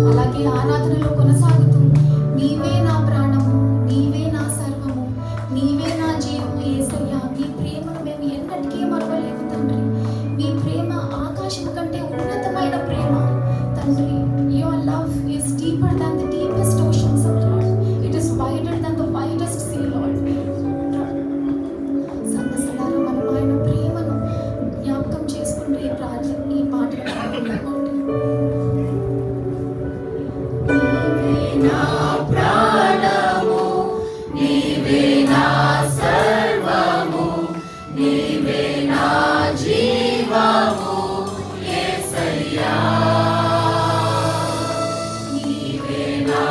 అలాగే ఆరాధనలో కొనసాగుతూ నీవే నా ప్రాణము, నీవే నా సర్వము, నీవే నా జీవము యేసయ్యా. మీ ప్రేమను మేము ఎన్నటికీ మరవలేము తండ్రి. మీ ప్రేమ ఆకాశం కంటే ఉన్నతమైన ప్రేమ తండ్రి. Your love is deeper than the deepest oceans of lord. It is wider than the widest sea lord. సంగసలారా మనం ఆయన ప్రేమను జ్ఞాపకం చేసుకుంటూ ఈ ప్రార్థన ఈ పాటలు నా ప్రాణము నీవే, నా సర్వము నీవే, నా జీవము యేసయ్యా. నీవే నా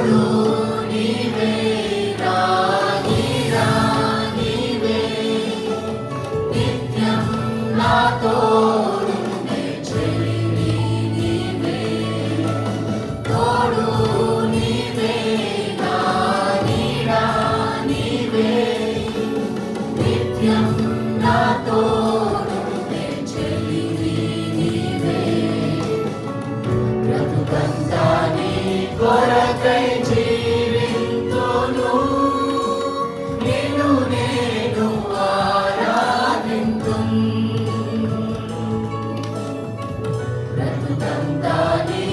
నీవే రానిరా నీవే నిత్యం నా తోడుండే చెలివి నీవే తోడు నీవే నా నీడా నీవే నిత్యం నా తోడుండే చెలివి నీవే బ్రతుకంతా నీ కొరకై జీవింతును నిన్ను నేను ఆరాధింతును బ్రతుకంతా నీ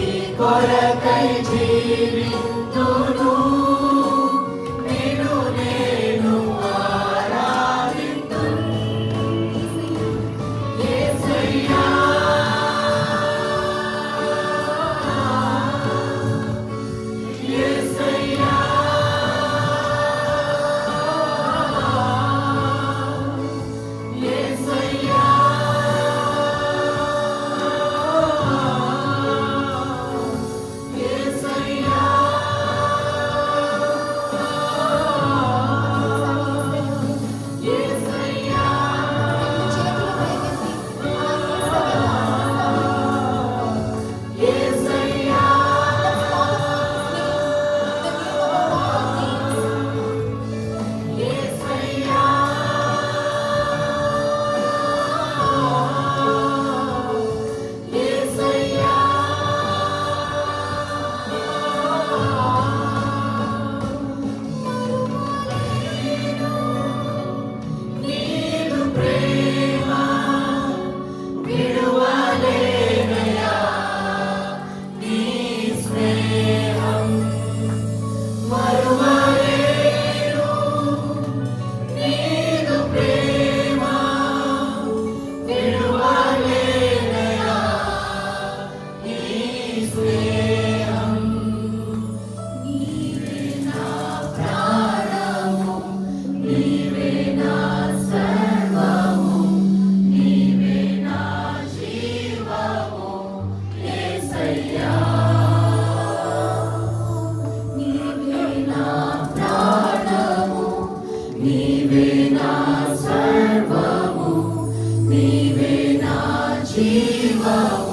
కొరకై జీవింతును నిన్ను నేను ఆరాధింతును యేసయ్యా యేసయ్యా యేసయ్యా యేసయ్యా యేసయ్యా యేసయ్యా యేసయ్యా యేసయ్యా నీదు ప్రేమ విడువలేనయా నీ స్నేహం మరువలేను నీదు ప్రేమ విడువలేనయా నీ స్నేహం నీవే నా ప్రాణము నీవే నా సర్వము నీవే నా జీవము యేసయ్యా నీవే నా ప్రాణము నీవే నా సర్వము నీవే నా జీవము